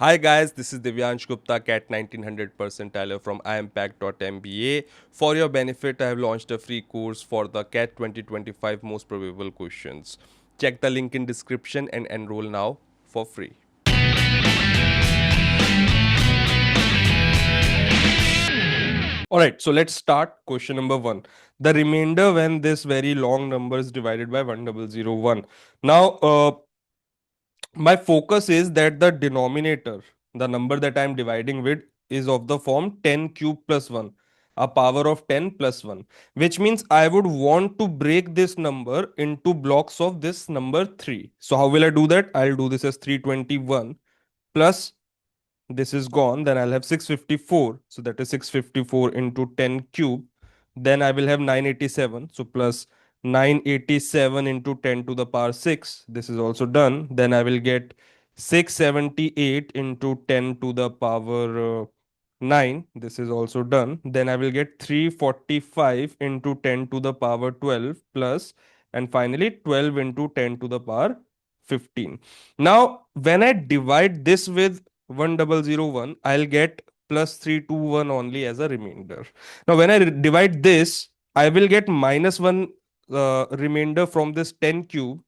Hi guys, this is Divyansh Gupta, CAT 1900 Percentiler from IIMpact.mba. For your benefit, I have launched a free course for the CAT 2025 most probable questions. Check the link in description and enroll now for free. Alright, so let's start question number 1. The remainder when this very long number is divided by 1001. Now, my focus is that the denominator, the number that I am dividing with, is of the form 10 cube plus 1, a power of 10 plus 1, which means I would want to break this number into blocks of this number 3. So how will I do that? I'll do this as 321 plus this is gone, then I'll have 654. So that is 654 into 10 cube. Then I will have 987. So plus 987 into 10 to the power 6. This is also done. Then I will get 678 into 10 to the power 9. This is also done. Then I will get 345 into 10 to the power 12 plus, and finally 12 into 10 to the power 15. Now, when I divide this with 1001, I'll get plus 321 only as a remainder. Now, when I divide this, I will get minus 1 remainder from this 10 cube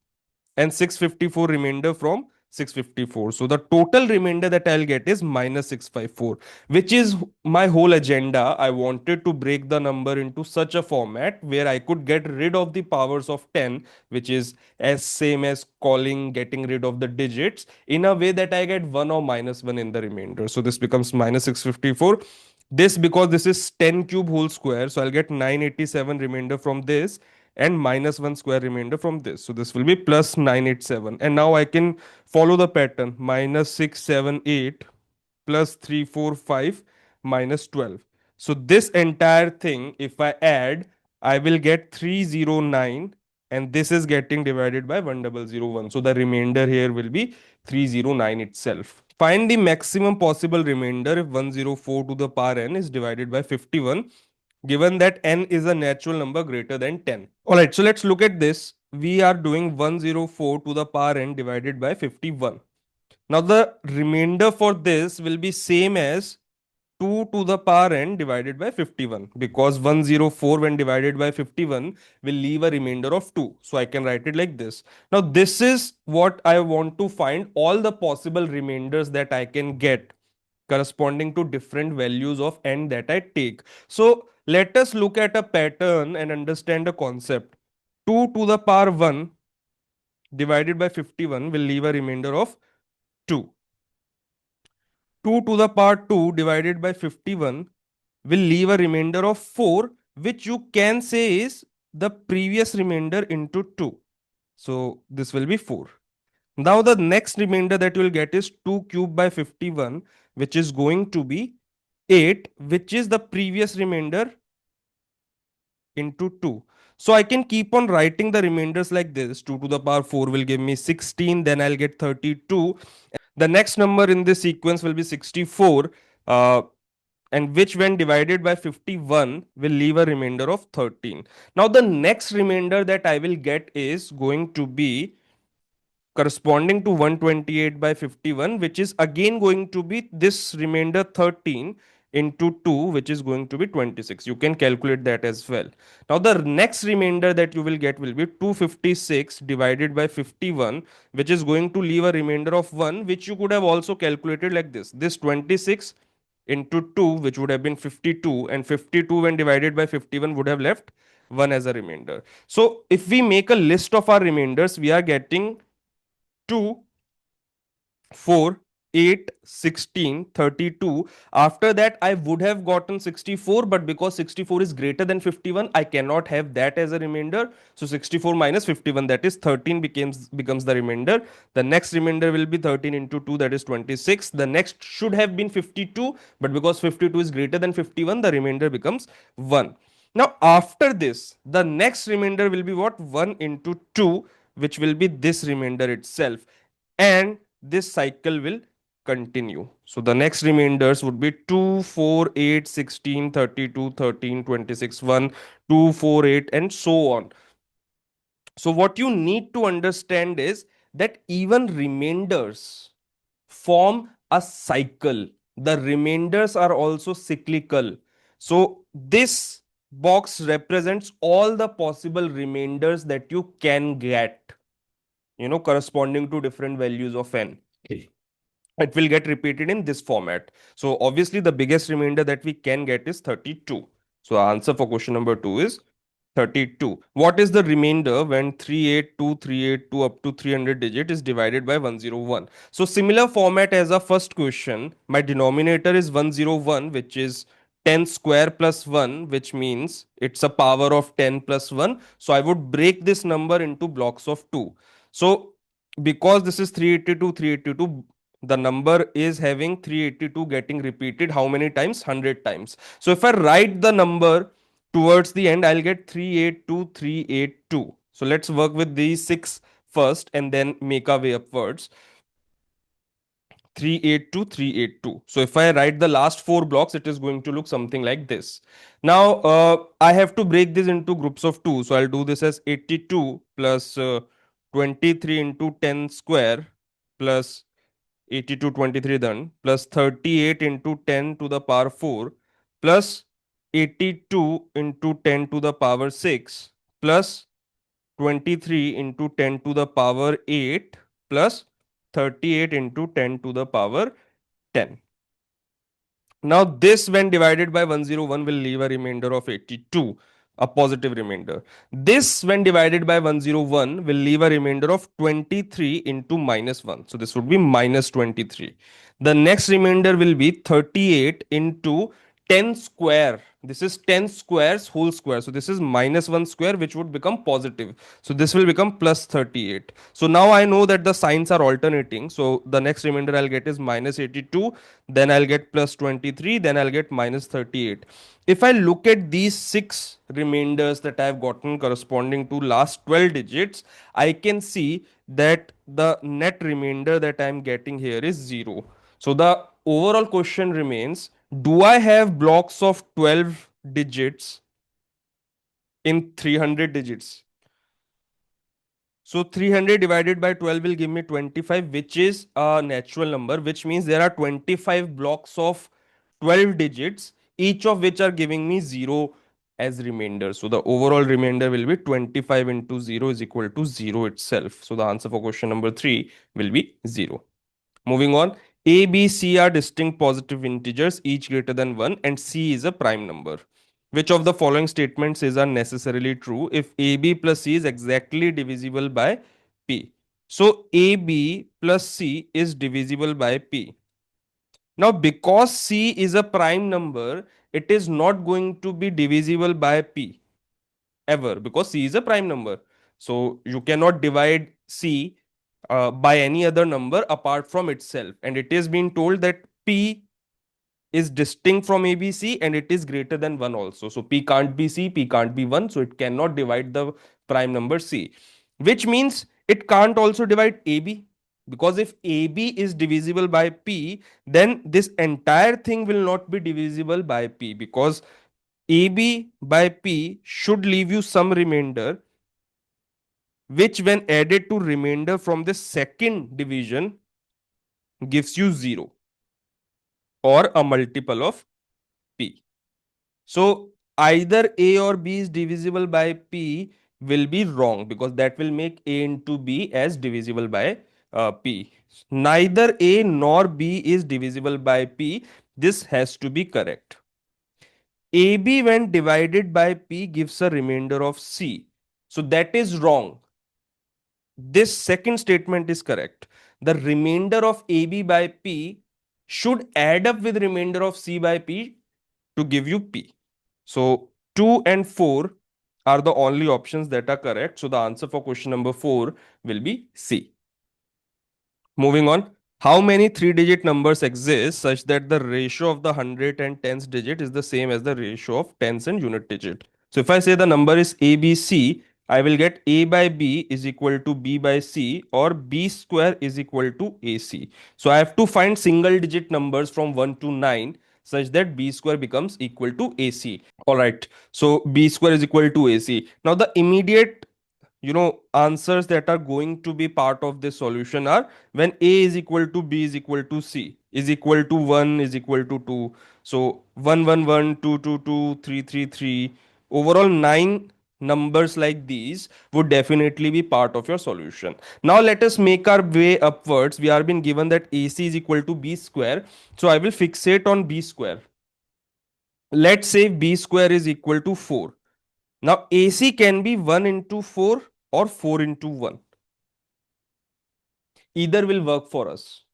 and 654 remainder from 654. So the total remainder that I'll get is minus 654, which is my whole agenda. I wanted to break the number into such a format where I could get rid of the powers of 10, which is as same as getting rid of the digits, in a way that I get 1 or minus 1 in the remainder. So this becomes minus 654. This, because this is 10 cube whole square, so I'll get 987 remainder from this and minus 1 square remainder from this. So this will be plus 987. And now I can follow the pattern: minus 678 plus 345 minus 12. So this entire thing, if I add, I will get 309, and this is getting divided by 1001. So the remainder here will be 309 itself. Find the maximum possible remainder if 104 to the power n is divided by 51, given that n is a natural number greater than 10. Alright, so let's look at this. We are doing 104 to the power n divided by 51. Now the remainder for this will be same as 2 to the power n divided by 51, because 104 when divided by 51 will leave a remainder of 2. So I can write it like this. Now this is what I want to find, all the possible remainders that I can get corresponding to different values of n that I take. So let us look at a pattern and understand a concept. 2 to the power 1 divided by 51 will leave a remainder of 2. 2 to the power 2 divided by 51 will leave a remainder of 4, which you can say is the previous remainder into 2. So this will be 4. Now the next remainder that you will get is 2 cubed by 51, which is going to be 8, which is the previous remainder into 2. So I can keep on writing the remainders like this. 2 to the power 4 will give me 16, then I'll get 32. The next number in this sequence will be 64, and which when divided by 51 will leave a remainder of 13. Now the next remainder that I will get is going to be corresponding to 128 by 51, which is again going to be this remainder 13 into 2, which is going to be 26. You can calculate that as well. Now the next remainder that you will get will be 256 divided by 51, which is going to leave a remainder of 1, which you could have also calculated like this. This 26 into 2, which would have been 52, and 52 when divided by 51 would have left 1 as a remainder. So if we make a list of our remainders, we are getting 2, 4, 8, 16, 32. After that, I would have gotten 64, but because 64 is greater than 51, I cannot have that as a remainder. So 64 minus 51, that is 13, becomes the remainder. The next remainder will be 13 into 2, that is 26. The next should have been 52, but because 52 is greater than 51, the remainder becomes 1. Now, after this, the next remainder will be what? 1 into 2, which will be this remainder itself. And this cycle will continue. So the next remainders would be 2, 4, 8, 16, 32, 13, 26, 1, 2, 4, 8, and so on. So what you need to understand is that even remainders form a cycle. The remainders are also cyclical. So this box represents all the possible remainders that you can get, corresponding to different values of n. It will get repeated in this format. So obviously the biggest remainder that we can get is 32. So our answer for question number 2 is 32. What is the remainder when 382 up to 300 digit is divided by 101? So similar format as our first question. My denominator is 101, which is 10 square plus 1, which means it's a power of 10 plus 1. So I would break this number into blocks of 2. So because this is 382, the number is having 382 getting repeated how many times? 100 times. So if I write the number towards the end, I'll get 382, 382. So let's work with these six first and then make our way upwards. 382, 382. So if I write the last four blocks, it is going to look something like this. Now, I have to break this into groups of two. So I'll do this as 82 plus 23 into 10 square plus 82, 23 done, plus 38 into 10 to the power 4 plus 82 into 10 to the power 6 plus 23 into 10 to the power 8 plus 38 into 10 to the power 10. Now this when divided by 101 will leave a remainder of 82, a positive remainder. This when divided by 101 will leave a remainder of 23 into minus 1. So this would be minus 23. The next remainder will be 38 into 10 square. This is 10 squares whole square. So this is minus 1 square, which would become positive. So this will become plus 38. So now I know that the signs are alternating. So the next remainder I'll get is minus 82. Then I'll get plus 23. Then I'll get minus 38. If I look at these six remainders that I've gotten corresponding to last 12 digits, I can see that the net remainder that I'm getting here is 0. So the overall question remains, do I have blocks of 12 digits in 300 digits? So 300 divided by 12 will give me 25, which is a natural number, which means there are 25 blocks of 12 digits, each of which are giving me 0 as remainder. So the overall remainder will be 25 into 0 is equal to 0 itself. So the answer for question number 3 will be 0. Moving on, A, B, C are distinct positive integers, each greater than 1, and C is a prime number. Which of the following statements is unnecessarily true if AB plus C is exactly divisible by P? So AB plus C is divisible by P. Now, because C is a prime number, it is not going to be divisible by P ever because C is a prime number. So you cannot divide C by any other number apart from itself. And it is being told that P is distinct from ABC and it is greater than 1 also. So P can't be C, P can't be 1. So it cannot divide the prime number C, which means it can't also divide AB. Because if AB is divisible by P, then this entire thing will not be divisible by P because AB by P should leave you some remainder, which when added to remainder from the second division gives you 0 or a multiple of P. So either A or B is divisible by P will be wrong because that will make A into B as divisible by P. Neither A nor B is divisible by P. This has to be correct. AB when divided by P gives a remainder of C. So that is wrong. This second statement is correct. The remainder of AB by P should add up with remainder of C by P to give you P. So 2 and 4 are the only options that are correct. So the answer for question number 4 will be C. Moving on, how many 3-digit numbers exist such that the ratio of the hundred and tens digit is the same as the ratio of tens and unit digit? So if I say the number is ABC, I will get A by B is equal to B by C or B square is equal to AC. So I have to find single digit numbers from 1 to 9 such that B square becomes equal to AC. All right. So B square is equal to AC. Now the immediate answers that are going to be part of this solution are when a is equal to b is equal to c is equal to 1 is equal to 2. So 1 1 1 2 2 2 3 3 3, overall 9 numbers like these would definitely be part of your solution. Now let us make our way upwards. We are been given that ac is equal to b square, so I will fixate on b square. Let's say b square is equal to 4. Now AC can be 1 into 4 or 4 into 1. Either will work for us.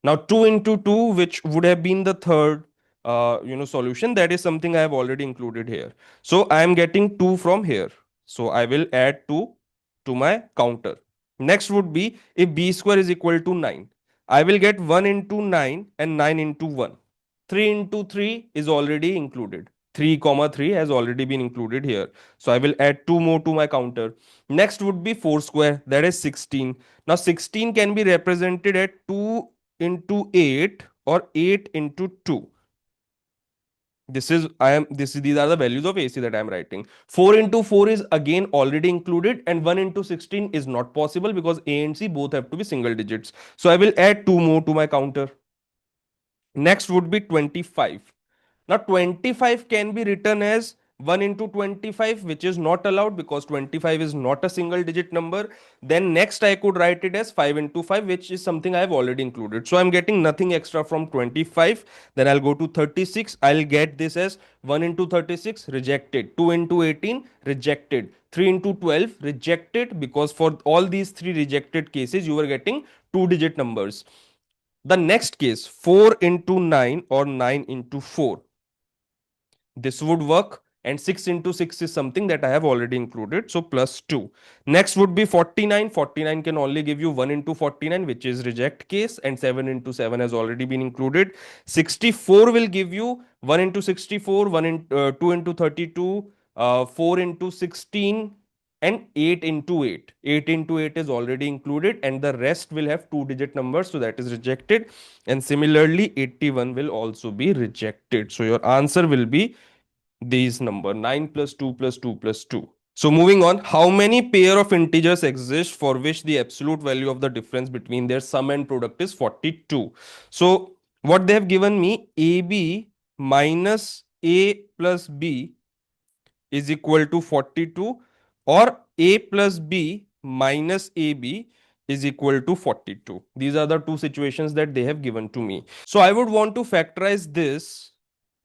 Now 2 into 2, which would have been the third solution, that is something I have already included here. So I am getting 2 from here. So I will add 2 to my counter. Next would be if b square is equal to 9. I will get 1 into 9 and 9 into 1. 3 into 3 is already included. 3 comma 3 has already been included here. So I will add 2 more to my counter. Next would be 4 square, that is 16. Now 16 can be represented at 2 into 8 or 8 into 2. These are the values of AC that I am writing. 4 into 4 is again already included, and 1 into 16 is not possible because A and C both have to be single digits. So I will add 2 more to my counter. Next would be 25. Now 25 can be written as 1 into 25, which is not allowed because 25 is not a single digit number. Then next I could write it as 5 into 5, which is something I have already included. So I'm getting nothing extra from 25. Then I'll go to 36. I'll get this as 1 into 36, rejected. 2 into 18, rejected. 3 into 12, rejected, because for all these three rejected cases, you were getting two digit numbers. The next case, 4 into 9 or 9 into 4. This would work, and 6 into 6 is something that I have already included, so plus 2. Next would be 49. 49 can only give you 1 into 49, which is reject case, and 7 into 7 has already been included. 64 will give you 1 into 64, 2 into 32, 4 into 16, and 8 into 8. 8 into 8 is already included, and the rest will have two digit numbers, so that is rejected. And similarly 81 will also be rejected. So your answer will be these number 9 plus 2 plus 2 plus 2. So moving on, how many pair of integers exist for which the absolute value of the difference between their sum and product is 42? So what they have given me, AB minus A plus B is equal to 42, or A plus B minus AB is equal to 42. These are the two situations that they have given to me. So I would want to factorize this,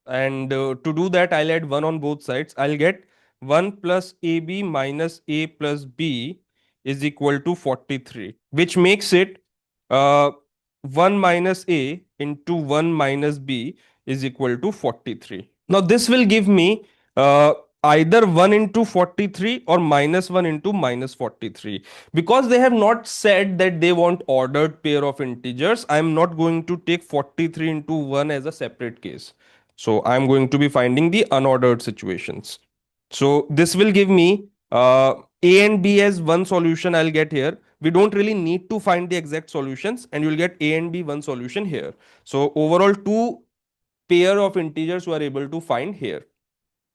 and to do that I'll add 1 on both sides. I'll get 1 plus AB minus A plus B is equal to 43, which makes it uh, 1 minus A into 1 minus B is equal to 43. Now this will give me uh, either 1 into 43 or minus 1 into minus 43. Because they have not said that they want ordered pair of integers, I am not going to take 43 into 1 as a separate case. So I am going to be finding the unordered situations. So this will give me A and B as one solution I'll get here. We don't really need to find the exact solutions, and you'll get A and B one solution here. So overall two pair of integers you are able to find here.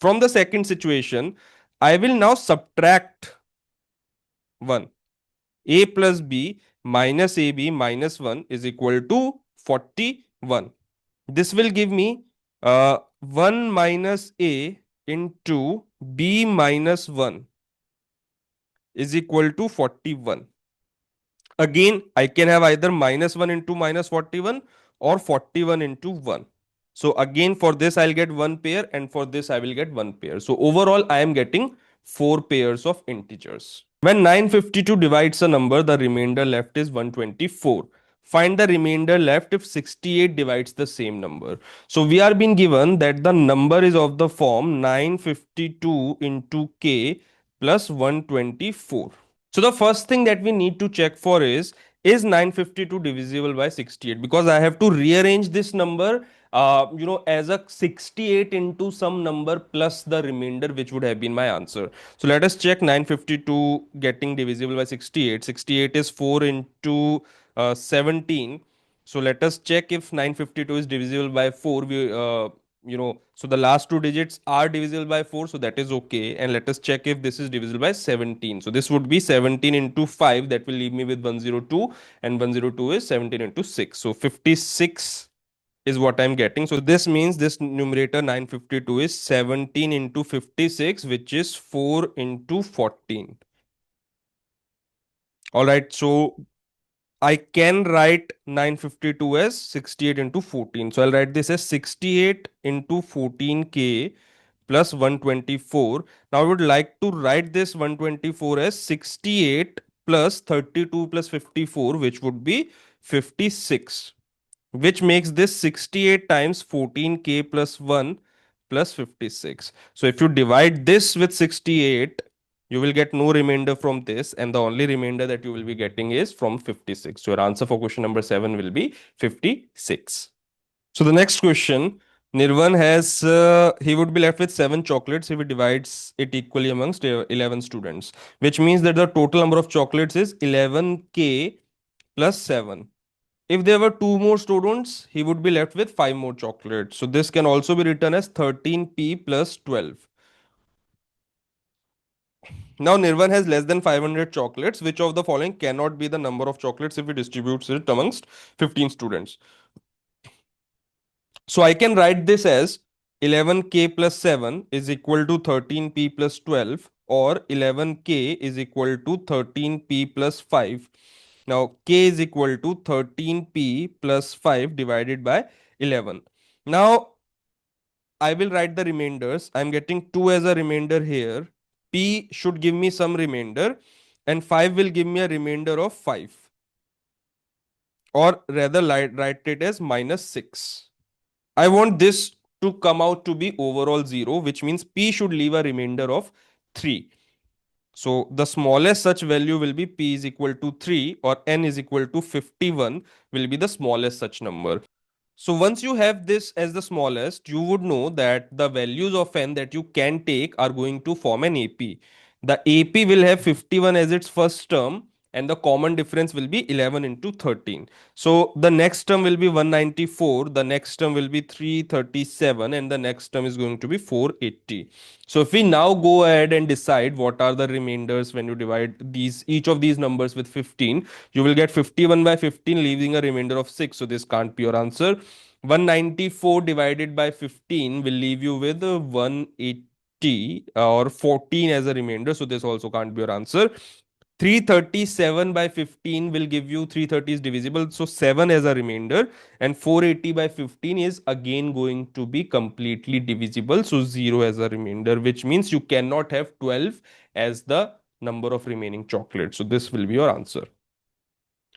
From the second situation, I will now subtract 1. A plus B minus AB minus 1 is equal to 41. This will give me 1 minus A into B minus 1 is equal to 41. Again, I can have either minus 1 into minus 41 or 41 into 1. So again, for this I'll get one pair, and for this I will get one pair. So overall I am getting 4 pairs of integers. When 952 divides a number, the remainder left is 124. Find the remainder left if 68 divides the same number. So we are being given that the number is of the form 952 into k plus 124. So the first thing that we need to check for is 952 divisible by 68? Because I have to rearrange this number as a 68 into some number plus the remainder, which would have been my answer. So let us check 952 getting divisible by 68. 68 is 4 into 17. So let us check if 952 is divisible by 4. so the last two digits are divisible by 4, so that is okay. And let us check if this is divisible by 17. So this would be 17 into 5, that will leave me with 102, and 102 is 17 into 6. So 56 is what I'm getting. So this means this numerator 952 is 17 into 56, which is 4 into 14. All right, so I can write 952 as 68 into 14. So I'll write this as 68 into 14k plus 124. Now I would like to write this 124 as 68 plus 32 plus 54, which would be 56, which makes this 68 times 14k plus 1 plus 56. So if you divide this with 68, you will get no remainder from this, and the only remainder that you will be getting is from 56. So your answer for question number 7 will be 56. So the next question, Nirvan has, he would be left with 7 chocolates if he divides it equally amongst 11 students, which means that the total number of chocolates is 11k plus 7. If there were two more students, he would be left with 5 more chocolates. So this can also be written as 13p plus 12. Now Nirvan has less than 500 chocolates. Which of the following cannot be the number of chocolates if he distributes it amongst 15 students? So I can write this as 11k plus 7 is equal to 13p plus 12, or 11k is equal to 13p plus 5. Now k is equal to 13p plus 5 divided by 11. Now I will write the remainders. I'm getting 2 as a remainder here. P should give me some remainder, and 5 will give me a remainder of 5. Or rather, write it as minus 6. I want this to come out to be overall 0, which means P should leave a remainder of 3. So the smallest such value will be P is equal to 3, or N is equal to 51 will be the smallest such number. So once you have this as the smallest, you would know that the values of n that you can take are going to form an AP. The AP will have 51 as its first term, and the common difference will be 11 into 13. So the next term will be 194, the next term will be 337, and the next term is going to be 480. So if we now go ahead and decide what are the remainders when you divide each of these numbers with 15, you will get 51 by 15, leaving a remainder of 6. So this can't be your answer. 194 divided by 15 will leave you with 180, or 14 as a remainder. So this also can't be your answer. 337 by 15 will give you 330 is divisible, so 7 as a remainder, and 480 by 15 is again going to be completely divisible, so 0 as a remainder, which means you cannot have 12 as the number of remaining chocolates. So this will be your answer.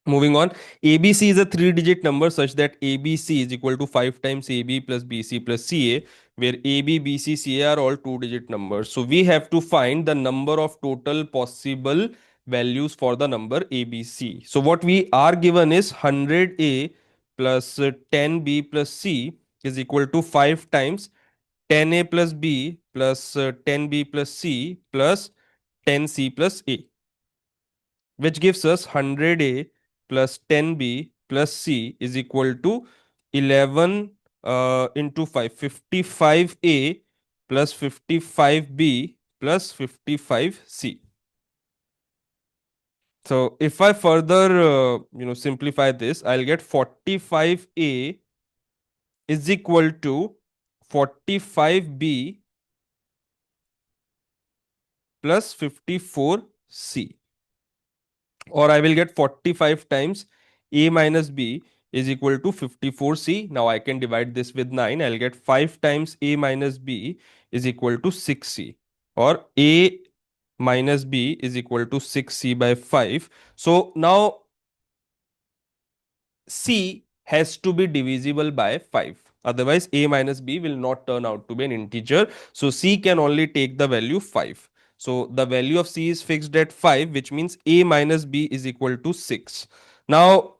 Moving on, ABC is a 3-digit number such that ABC is equal to 5 times AB plus BC plus CA, where AB, BC, CA are all 2-digit numbers. So we have to find the number of total possible values for the number ABC. So what we are given is 100A plus 10B plus C is equal to 5 times 10A plus B plus 10B plus C plus 10C plus A, which gives us 100A plus 10B plus C is equal to 11 into 5, 55A plus 55B plus 55C. So if I further simplify this, I'll get 45A is equal to 45B plus 54C. Or I will get 45 times A minus B is equal to 54C. Now I can divide this with 9. I'll get 5 times A minus B is equal to 6C. Or A minus B is equal to 6C by 5. So now C has to be divisible by 5. Otherwise, A minus B will not turn out to be an integer. So C can only take the value 5. So the value of C is fixed at 5, which means A minus B is equal to 6. Now,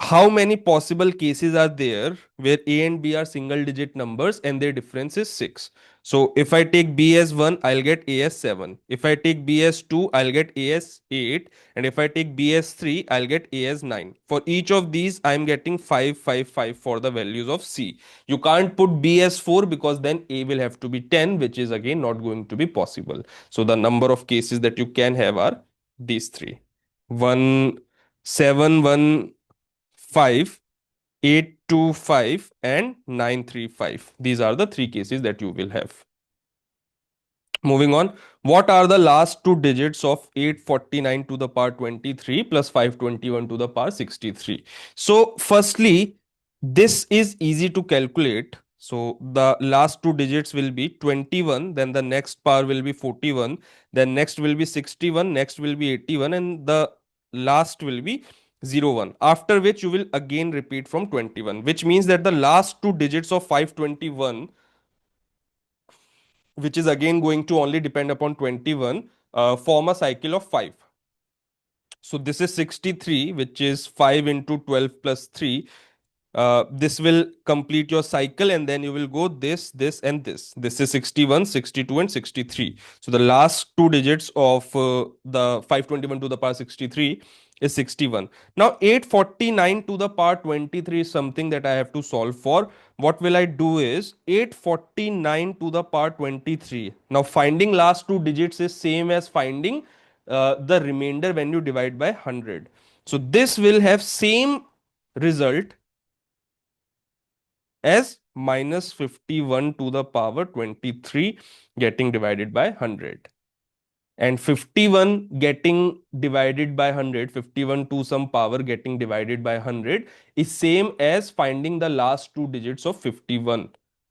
how many possible cases are there where A and B are single digit numbers and their difference is 6? So if I take B as 1, I'll get A as 7. If I take B as 2, I'll get A as 8. And if I take B as 3, I'll get A as 9. For each of these, I'm getting 5, 5, 5 for the values of C. You can't put B as 4 because then A will have to be 10, which is again not going to be possible. So the number of cases that you can have are these three: 1, 7, 1, 5, 8, 2, 5, and 9, 3, 5. These are the three cases that you will have. Moving on, what are the last two digits of 849 to the power 23 plus 521 to the power 63? So, firstly, this is easy to calculate. So, the last two digits will be 21, then the next power will be 41, then next will be 61, next will be 81, and the last will be 01. After which you will again repeat from 21, which means that the last two digits of 521, which is again going to only depend upon 21, form a cycle of 5. So this is 63, which is 5 into 12 plus 3. This will complete your cycle, and then you will go this, and this. This is 61, 62, and 63. So the last two digits of the 521 to the power 63 is 61. Now 849 to the power 23 is something that I have to solve for. What will I do is 849 to the power 23. Now finding last two digits is same as finding the remainder when you divide by 100. So this will have same result as minus 51 to the power 23 getting divided by 100. And 51 getting divided by 100, 51 to some power getting divided by 100 is same as finding the last two digits of 51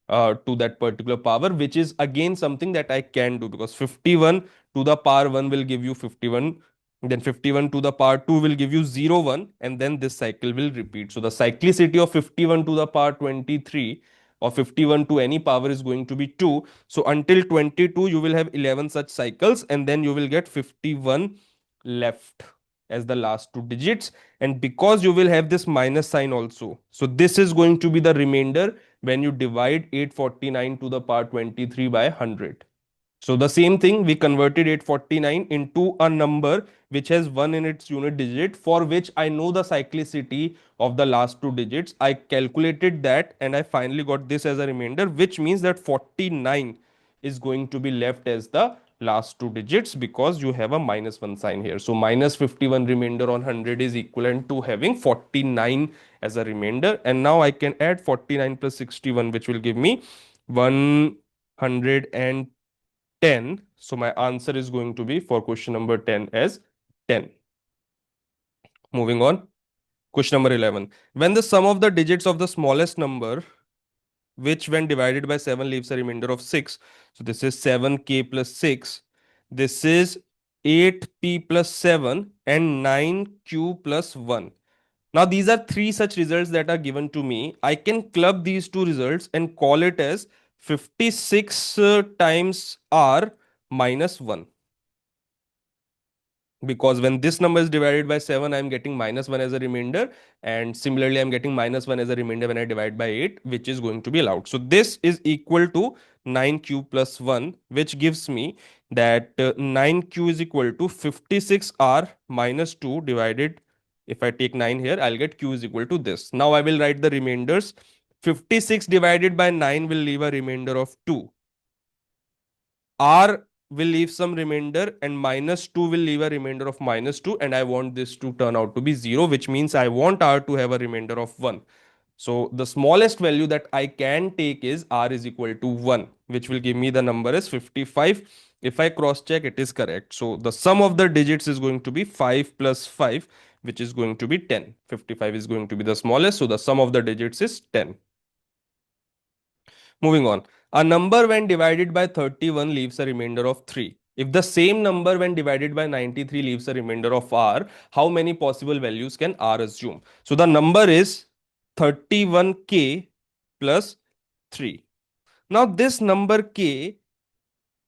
to that particular power, which is again something that I can do, because 51 to the power 1 will give you 51, then 51 to the power 2 will give you 01, and then this cycle will repeat. So the cyclicity of 51 to the power 23 or 51 to any power is going to be 2. So until 22 you will have 11 such cycles, and then you will get 51 left as the last two digits. And because you will have this minus sign also, so this is going to be the remainder when you divide 849 to the power 23 by 100. So the same thing, we converted 849 into a number which has 1 in its unit digit, for which I know the cyclicity of the last two digits. I calculated that and I finally got this as a remainder, which means that 49 is going to be left as the last two digits because you have a minus 1 sign here. So minus 51 remainder on 100 is equivalent to having 49 as a remainder. And now I can add 49 plus 61, which will give me 110. So my answer is going to be for question number 10 as 10. Moving on. Question number 11. When the sum of the digits of the smallest number, which when divided by 7 leaves a remainder of 6. So this is 7k plus 6. This is 8p plus 7 and 9q plus 1. Now these are three such results that are given to me. I can club these two results and call it as 56 times r minus 1, because when this number is divided by 7 I'm getting minus 1 as a remainder, and similarly I'm getting minus 1 as a remainder when I divide by 8, which is going to be allowed. So this is equal to 9q plus 1, which gives me that 9q is equal to 56r minus 2 divided, if I take 9 here I'll get q is equal to this. Now I will write the remainders. 56 divided by 9 will leave a remainder of 2. R will leave some remainder, and minus 2 will leave a remainder of minus 2, and I want this to turn out to be 0, which means I want R to have a remainder of 1. So the smallest value that I can take is R is equal to 1, which will give me the number as 55. If I cross check, it is correct. So the sum of the digits is going to be 5 plus 5, which is going to be 10. 55 is going to be the smallest, so the sum of the digits is 10. Moving on. A number when divided by 31 leaves a remainder of 3. If the same number when divided by 93 leaves a remainder of r, how many possible values can r assume? So the number is 31k plus 3. Now this number k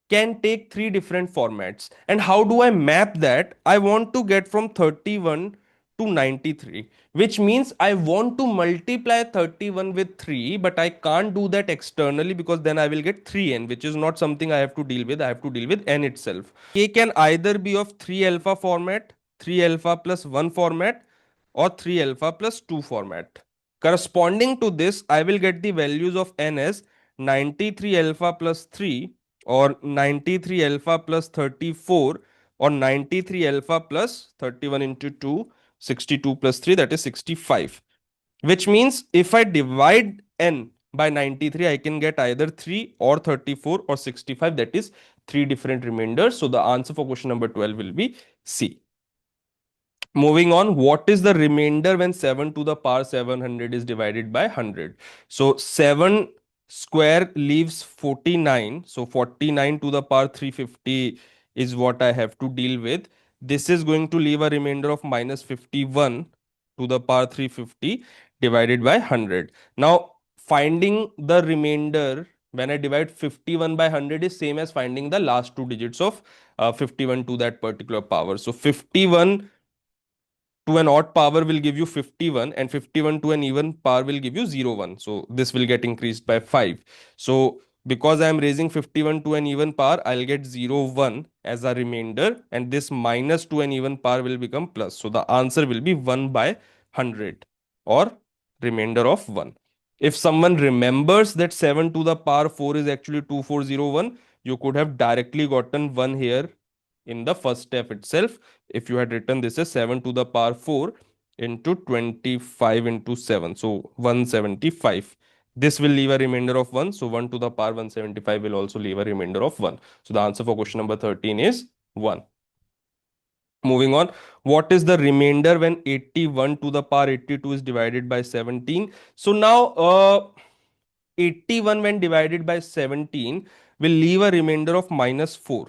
can take three different formats. And how do I map that? I want to get from 31 to 93, which means I want to multiply 31 with 3, but I can't do that externally because then I will get 3n, which is not something I have to deal with. I have to deal with n itself. K can either be of 3 alpha format, 3 alpha plus 1 format, or 3 alpha plus 2 format. Corresponding to this, I will get the values of n as 93 alpha plus 3, or 93 alpha plus 34, or 93 alpha plus 31 into 2, 62 plus 3, that is 65. Which means if I divide n by 93, I can get either 3 or 34 or 65, that is 3 different remainders. So the answer for question number 12 will be C. Moving on, what is the remainder when 7 to the power 700 is divided by 100? So 7 square leaves 49. So 49 to the power 350 is what I have to deal with. This is going to leave a remainder of minus 51 to the power 350 divided by 100. Now, finding the remainder when I divide 51 by 100 is same as finding the last two digits of 51 to that particular power. So 51 to an odd power will give you 51, and 51 to an even power will give you 0, 1. So this will get increased by 5. So because I am raising 51 to an even power, I'll get 0, 1 as a remainder, and this minus to an even power will become plus. So the answer will be 1 by 100, or remainder of 1. If someone remembers that 7 to the power 4 is actually 2401, you could have directly gotten 1 here in the first step itself if you had written this as 7 to the power 4 into 25 into 7. So 175. This will leave a remainder of 1. So 1 to the power 175 will also leave a remainder of 1. So the answer for question number 13 is 1. Moving on, what is the remainder when 81 to the power 82 is divided by 17? So now 81 when divided by 17 will leave a remainder of minus 4,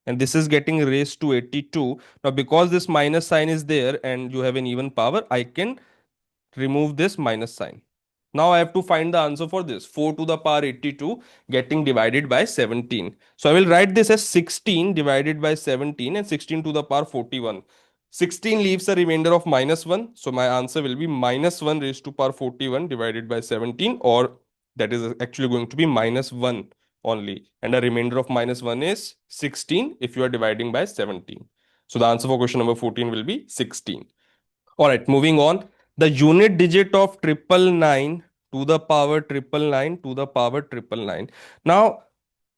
and this is getting raised to 82. Now, because this minus sign is there and you have an even power, I can remove this minus sign. Now I have to find the answer for this. 4 to the power 82 getting divided by 17. So I will write this as 16 divided by 17 and 16 to the power 41. 16 leaves a remainder of minus 1. So my answer will be minus 1 raised to power 41 divided by 17, or that is actually going to be minus 1 only. And a remainder of minus 1 is 16 if you are dividing by 17. So the answer for question number 14 will be 16. All right, moving on. The unit digit of 999 to the power 999 to the power 999. Now,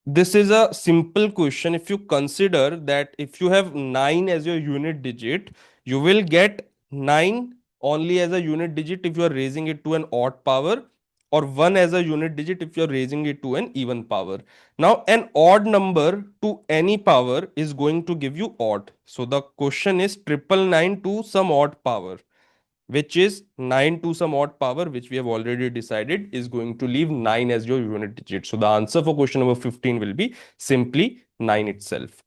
this is a simple question. If you consider that if you have 9 as your unit digit, you will get 9 only as a unit digit if you are raising it to an odd power, or 1 as a unit digit if you are raising it to an even power. Now, an odd number to any power is going to give you odd. So the question is 999 to some odd power, which is 9 to some odd power, which we have already decided is going to leave 9 as your unit digit. So the answer for question number 15 will be simply 9 itself.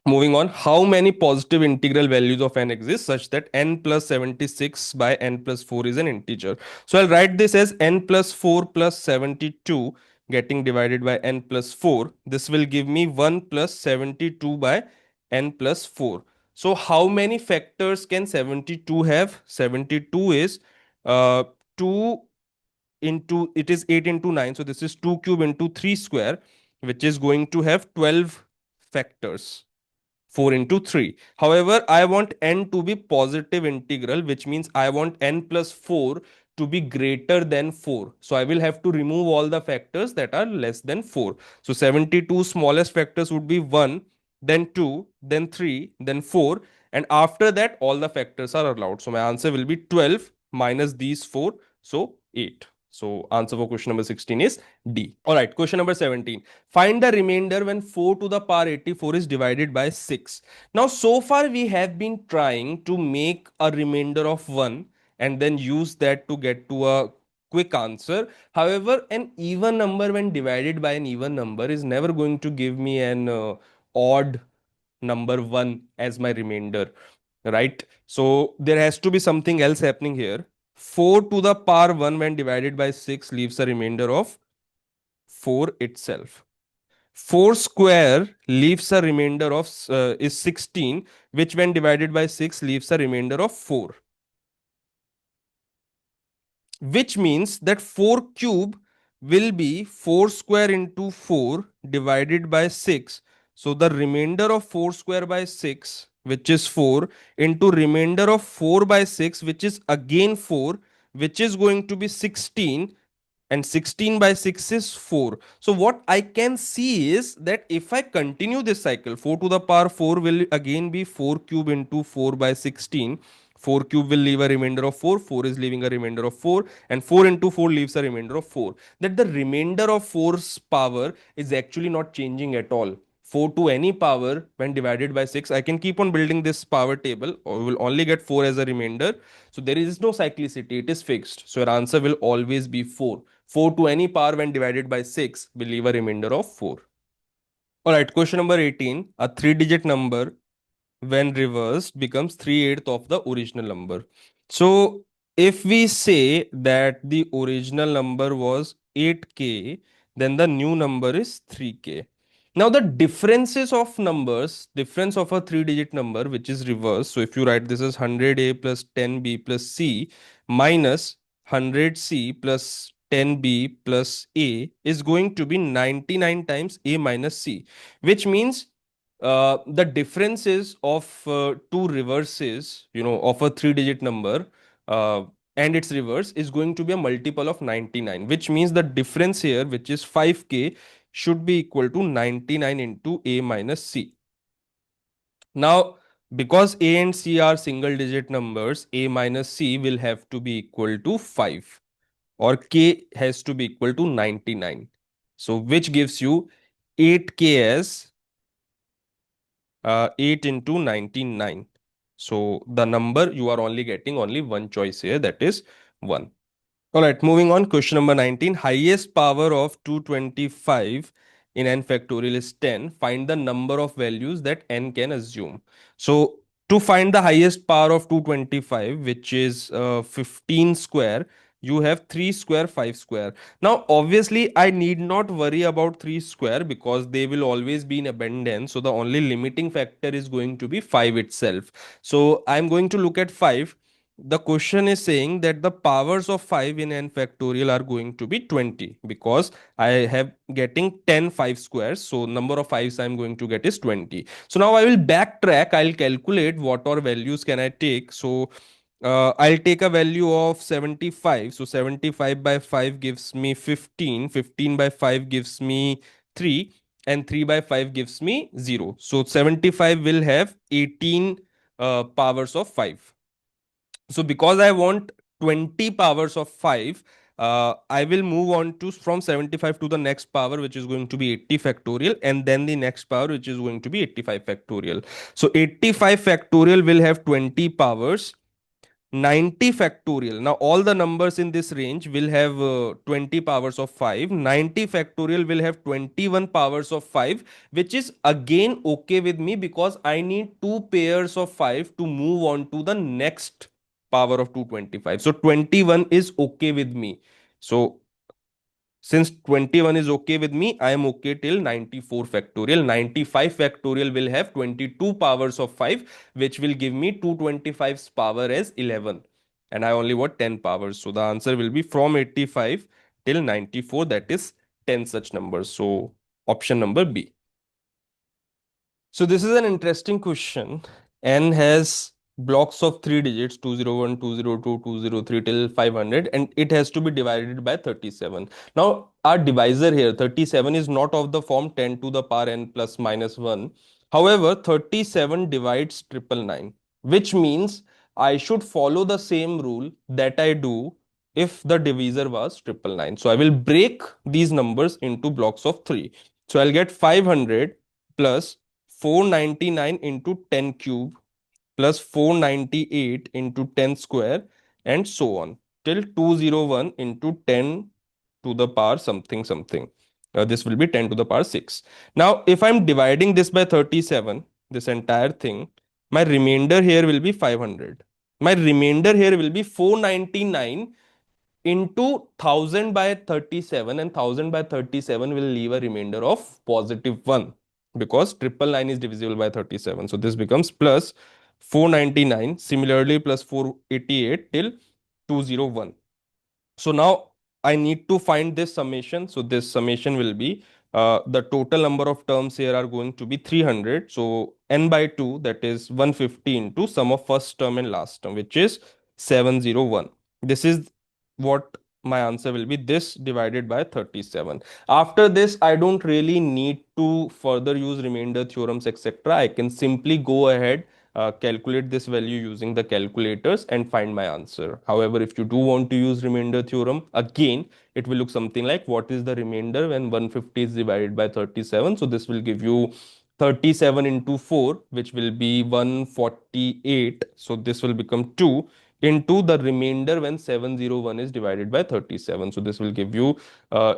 Moving on, how many positive integral values of n exist such that n plus 76 by n plus 4 is an integer? So I'll write this as n plus 4 plus 72 getting divided by n plus 4. This will give me 1 plus 72 by n plus 4. So how many factors can 72 have? 72 is 2 into, it is 8 into 9. So this is 2 cube into 3 square, which is going to have 12 factors. 4 into 3. However, I want n to be positive integral, which means I want n plus 4 to be greater than 4. So I will have to remove all the factors that are less than 4. So 72 smallest factors would be 1, then 2, then 3, then 4. And after that, all the factors are allowed. So my answer will be 12 minus these 4. So 8. So answer for question number 16 is D. All right, question number 17. Find the remainder when 4 to the power 84 is divided by 6. Now, so far we have been trying to make a remainder of 1 and then use that to get to a quick answer. However, an even number when divided by an even number is never going to give me an odd number 1 as my remainder, right? So there has to be something else happening here. 4 to the power 1 when divided by 6 leaves a remainder of 4 itself. 4 square leaves a remainder of is 16, which when divided by 6 leaves a remainder of 4, which means that 4 cube will be 4 square into 4 divided by 6. So the remainder of 4 square by 6, which is 4, into remainder of 4 by 6, which is again 4, which is going to be 16, and 16 by 6 is 4. So what I can see is that if I continue this cycle, 4 to the power 4 will again be 4 cube into 4 by 16. 4 cube will leave a remainder of 4, 4 is leaving a remainder of 4, and 4 into 4 leaves a remainder of 4. That the remainder of 4's power is actually not changing at all. 4 to any power when divided by 6, I can keep on building this power table, or will only get 4 as a remainder. So there is no cyclicity, it is fixed. So your answer will always be 4. 4 to any power when divided by 6 will leave a remainder of 4. Alright, question number 18. A 3-digit number when reversed becomes 3/8 of the original number. So if we say that the original number was 8k, then the new number is 3k. Now the differences of numbers, difference of a 3-digit number which is reversed. So if you write this as 100a plus 10b plus c minus 100c plus 10b plus a is going to be 99 times a minus c, which means the differences of two reverses, of a 3-digit number uh, and its reverse is going to be a multiple of 99, which means the difference here, which is 5k, should be equal to 99 into a minus c. Now, because a and c are single digit numbers, a minus c will have to be equal to 5, or k has to be equal to 99. So, which gives you 8k as 8 into 99. So the number you are only getting only one choice here, that is 1. All right, moving on. Question number 19. Highest power of 225 in n factorial is 10. Find the number of values that n can assume. So to find the highest power of 225, which is 15 square, you have 3 square, 5 square. Now, obviously, I need not worry about 3 square because they will always be in abundance. So the only limiting factor is going to be 5 itself. So I'm going to look at 5. The question is saying that the powers of 5 in n factorial are going to be 20, because I have getting 10 5 squares. So number of 5s I'm going to get is 20. So now I will backtrack. I'll calculate what all values can I take. So I'll take a value of 75. So 75 by 5 gives me 15. 15 by 5 gives me 3. And 3 by 5 gives me 0. So 75 will have 18 powers of 5. So because I want 20 powers of 5, I will move on to from 75 to the next power, which is going to be 80 factorial, and then the next power, which is going to be 85 factorial. So 85 factorial will have 20 powers. 90 factorial. Now, all the numbers in this range will have 20 powers of 5. 90 factorial will have 21 powers of 5, which is again okay with me because I need two pairs of 5 to move on to the next power of 225. So, 21 is okay with me. So, since 21 is okay with me, I am okay till 94 factorial. 95 factorial will have 22 powers of 5, which will give me 225's power as 11. And I only want 10 powers. So the answer will be from 85 till 94, that is 10 such numbers. So option number B. So this is an interesting question. N has blocks of 3 digits, 201, 202, 203 till 500, and it has to be divided by 37. Now our divisor here, 37, is not of the form 10 to the power n plus minus 1. However, 37 divides 999, which means I should follow the same rule that I do if the divisor was 999. So I will break these numbers into blocks of 3. So I'll get 500 plus 499 into 10 cube plus 498 into 10 square, and so on till 201 into 10 to the power something something. This will be 10 to the power 6. Now, if I'm dividing this by 37, this entire thing, my remainder here will be 500. My remainder here will be 499 into 1000 by 37, and 1000 by 37 will leave a remainder of positive 1 because 999 is divisible by 37. So this becomes plus 499, similarly plus 488 till 201. So now I need to find this summation. So this summation will be the total number of terms here are going to be 300. So n by 2, that is 150 into sum of first term and last term, which is 701. This is what my answer will be, this divided by 37. After this, I don't really need to further use remainder theorems, etc. I can simply go ahead, calculate this value using the calculators and find my answer. However, if you do want to use remainder theorem, again, it will look something like what is the remainder when 150 is divided by 37. So this will give you 37 into 4, which will be 148. So this will become 2 into the remainder when 701 is divided by 37. So this will give you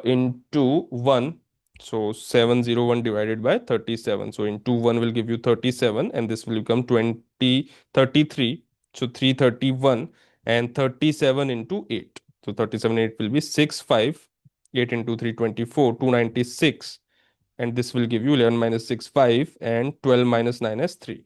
into 1. So 701 divided by 37. So into 1 will give you 37, and this will become 33. So 331 and 37 into 8. So 37 8 will be 65. 8 into 3 24, 296. And this will give you 11 minus 6 5 and 12 minus 9 as 3.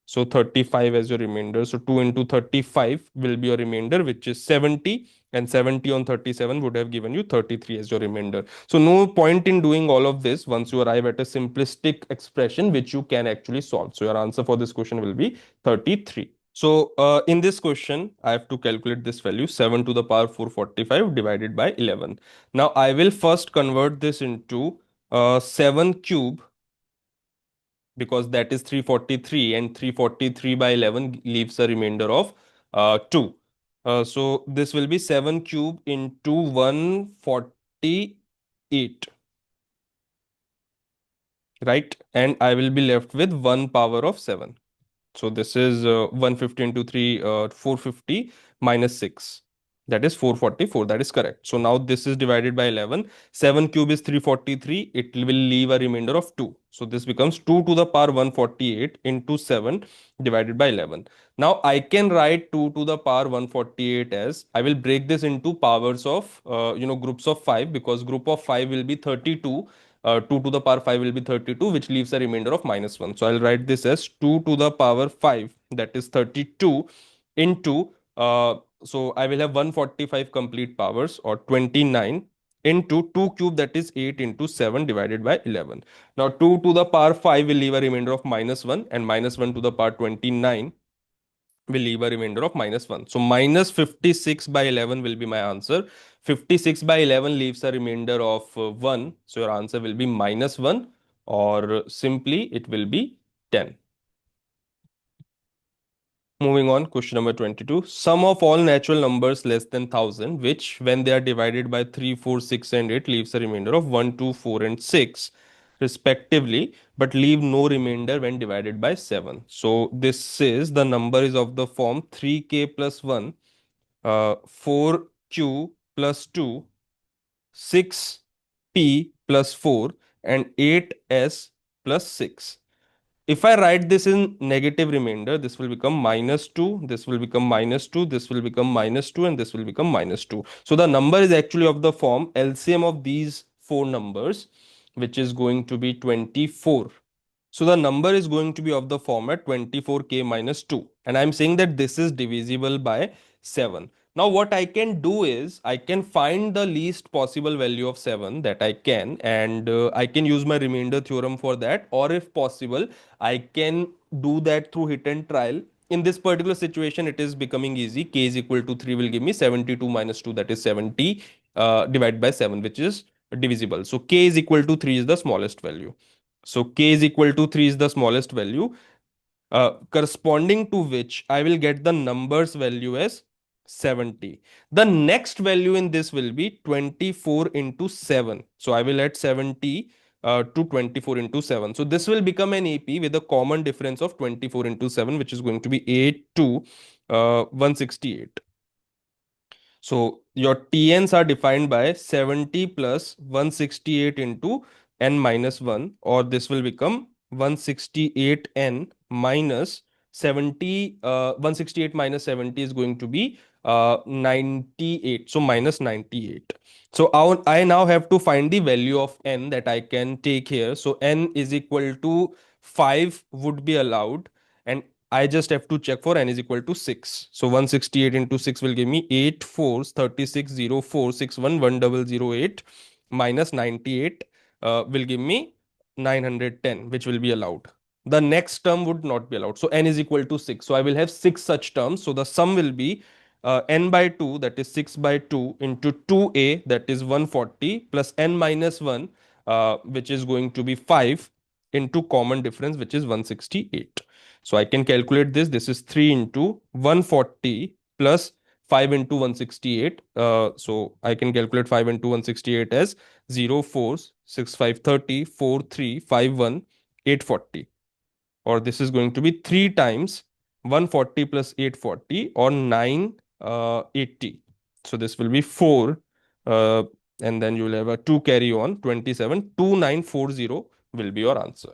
So 35 as your remainder. So 2 into 35 will be your remainder, which is 70. And 70 on 37 would have given you 33 as your remainder. So no point in doing all of this once you arrive at a simplistic expression which you can actually solve. So your answer for this question will be 33. So in this question, I have to calculate this value 7 to the power 445 divided by 11. Now I will first convert this into 7 cube, because that is 343, and 343 by 11 leaves a remainder of 2. So this will be 7 cube into 148, right? And I will be left with 1 power of 7. So this is 150 into 3, 450 minus 6. That is 444. That is correct. So now this is divided by 11. 7 cube is 343. It will leave a remainder of 2. So this becomes 2 to the power 148 into 7 divided by 11. Now I can write 2 to the power 148 as, I will break this into powers of, groups of 5, because group of 5 will be 32. 2 to the power 5 will be 32, which leaves a remainder of minus 1. So I'll write this as 2 to the power 5, that is 32, into, so I will have 145 complete powers, or 29, into 2 cube, that is 8 into 7 divided by 11. Now 2 to the power 5 will leave a remainder of minus 1, and minus 1 to the power 29 will leave a remainder of minus 1. So minus 56 by 11 will be my answer. 56 by 11 leaves a remainder of 1. So your answer will be minus 1, or simply it will be 10. Moving on, question number 22. Sum of all natural numbers less than 1000, which when they are divided by 3, 4, 6, and 8 leaves a remainder of 1, 2, 4, and 6 respectively, but leave no remainder when divided by 7. So this is, the number is of the form 3k plus 1, 4q plus 2, 6p plus 4, and 8s plus 6. If I write this in negative remainder, this will become minus 2, this will become minus 2, this will become minus 2, and this will become minus 2. So the number is actually of the form LCM of these four numbers, which is going to be 24. So the number is going to be of the format 24k minus 2. And I'm saying that this is divisible by 7. Now what I can do is I can find the least possible value of 7 that I can, and I can use my remainder theorem for that, or if possible I can do that through hit and trial. In this particular situation it is becoming easy. K is equal to 3 will give me 72 minus 2, that is 70, divided by 7, which is divisible. So k is equal to 3 is the smallest value. So k is equal to 3 is the smallest value, corresponding to which I will get the number's value as 70. The next value in this will be 24 into 7. So I will add 70 to 24 into 7. So this will become an AP with a common difference of 24 into 7, which is going to be 8 to 168. So your TNs are defined by 70 plus 168 into n minus 1, or this will become 168n minus 70. 168 minus 70 is going to be 98. So minus 98. So I now have to find the value of n that I can take here. So n is equal to 5 would be allowed, and I just have to check for n is equal to 6. So 168 into 6 will give me 8 4s 36 0 4 6 1 1008 minus 98 will give me 910, which will be allowed. The next term would not be allowed. So n is equal to 6. So I will have 6 such terms. So the sum will be n by 2, that is 6 by 2 into 2a, that is 140, plus n minus 1, which is going to be 5, into common difference, which is 168. So I can calculate this. This is 3 into 140 plus 5 into 168. So I can calculate 5 into 168 as 0 4 6 5 30 4 3 5 1 840, or this is going to be 3 times 140 plus 840, or 980. So this will be 4, uh, and then you will have a 2 carry on, 27. 2940 will be your answer.